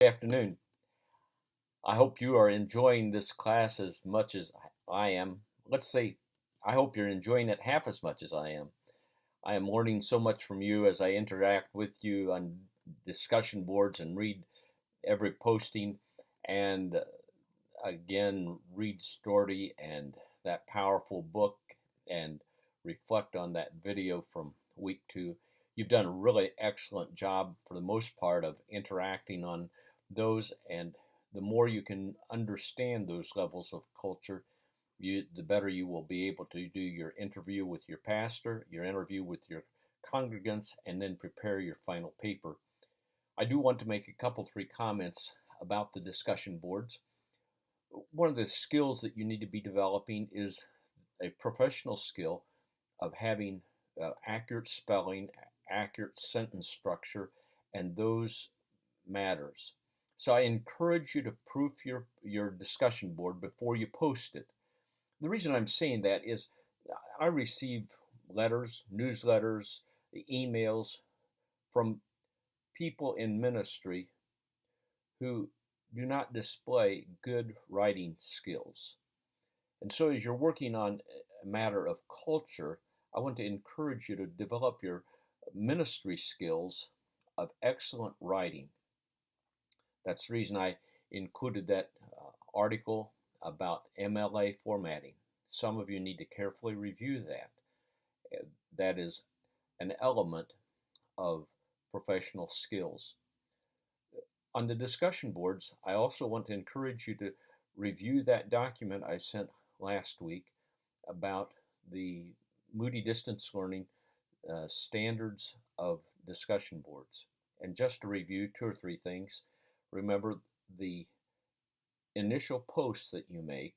Afternoon. I hope you are enjoying this class as much as I am. Let's say, I hope you're enjoying it half as much as I am. I am learning so much from you as I interact with you on discussion boards and read every posting and again read Storty and that powerful book and reflect on that video from week 2. You've done a really excellent job for the most part of interacting on those, and the more you can understand those levels of culture, the better you will be able to do your interview with your pastor, your interview with your congregants, and then prepare your final paper. I do want to make a couple, three comments about the discussion boards. One of the skills that you need to be developing is a professional skill of having accurate spelling, accurate sentence structure, and those matters. So I encourage you to proof your discussion board before you post it. The reason I'm saying that is I receive letters, newsletters, emails from people in ministry who do not display good writing skills. And so, as you're working on a matter of culture, I want to encourage you to develop your ministry skills of excellent writing. That's the reason I included that article about MLA formatting. Some of you need to carefully review that. That is an element of professional skills. On the discussion boards, I also want to encourage you to review that document I sent last week about the Moody Distance Learning standards of discussion boards. And just to review 2 or 3 things, remember the initial post that you make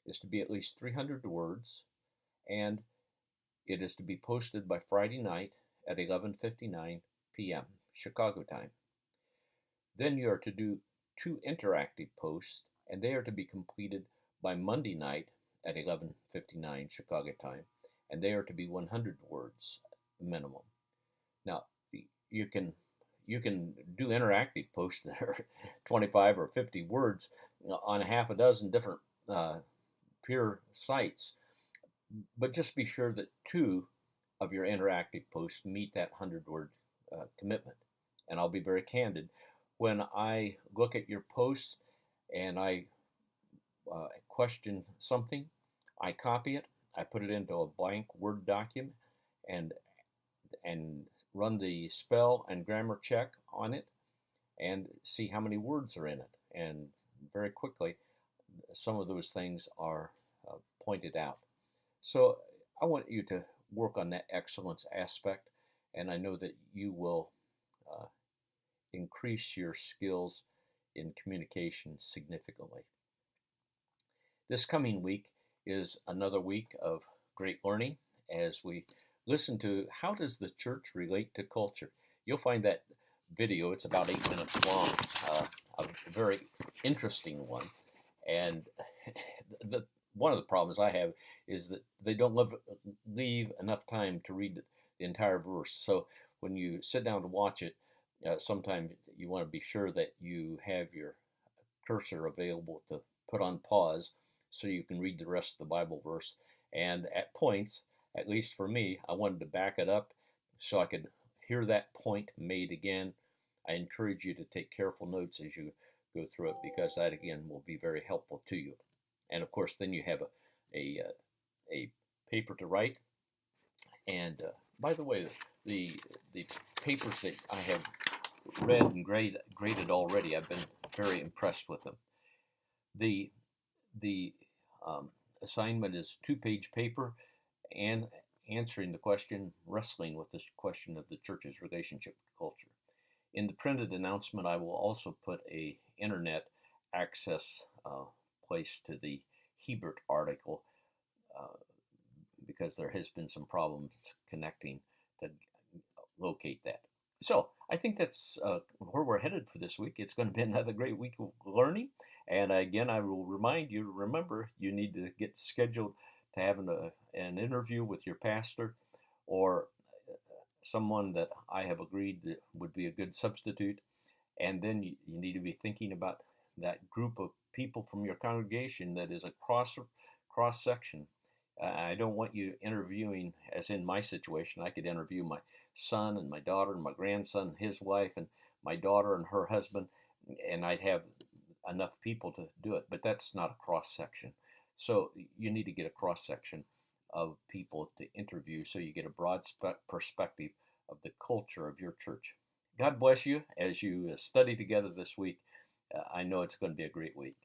is to be at least 300 words, and it is to be posted by Friday night at 11:59 p.m. Chicago time. Then you are to do 2 interactive posts, and they are to be completed by Monday night at 11:59 Chicago time, and they are to be 100 words minimum. Now, you can you can do interactive posts that are 25 or 50 words on a half a dozen different peer sites, but just be sure that 2 of your interactive posts meet that 100-word commitment. And I'll be very candid. When I look at your posts and I question something, I copy it, I put it into a blank Word document, and and run the spell and grammar check on it and see how many words are in it. And very quickly, some of those things are pointed out. So I want you to work on that excellence aspect, and I know that you will uh, increase your skills in communication significantly. This coming week is another week of great learning as we listen to how does the church relate to culture. You'll find that video, it's about 8 minutes long, a very interesting one. And the one of the problems I have is that they don't leave enough time to read the entire verse. So when you sit down to watch it, sometimes you want to be sure that you have your cursor available to put on pause so you can read the rest of the Bible verse. And at points, at least for me, I wanted to back it up so I could hear that point made again. I encourage you to take careful notes as you go through it because that again will be very helpful to you. And of course, then you have a paper to write. And by the way, the papers that I have read and graded already, I've been very impressed with them. The the assignment is 2-page paper and answering the question, wrestling with this question of the church's relationship to culture. In the printed announcement, I will also put a internet access place to the Hebert article uh, because there has been some problems connecting to locate that. So I think that's where we're headed for this week. It's going to be another great week of learning. And again, I will remind you, remember, you need to get scheduled to have an interview with your pastor or someone that I have agreed that would be a good substitute. And then you need to be thinking about that group of people from your congregation that is a cross section. I don't want you interviewing, as in my situation. I could interview my son and my daughter and my grandson and his wife and my daughter and her husband, and I'd have enough people to do it. But that's not a cross section. So you need to get a cross section of people to interview so you get a broad perspective of the culture of your church. God bless you as you study together this week. I know it's going to be a great week.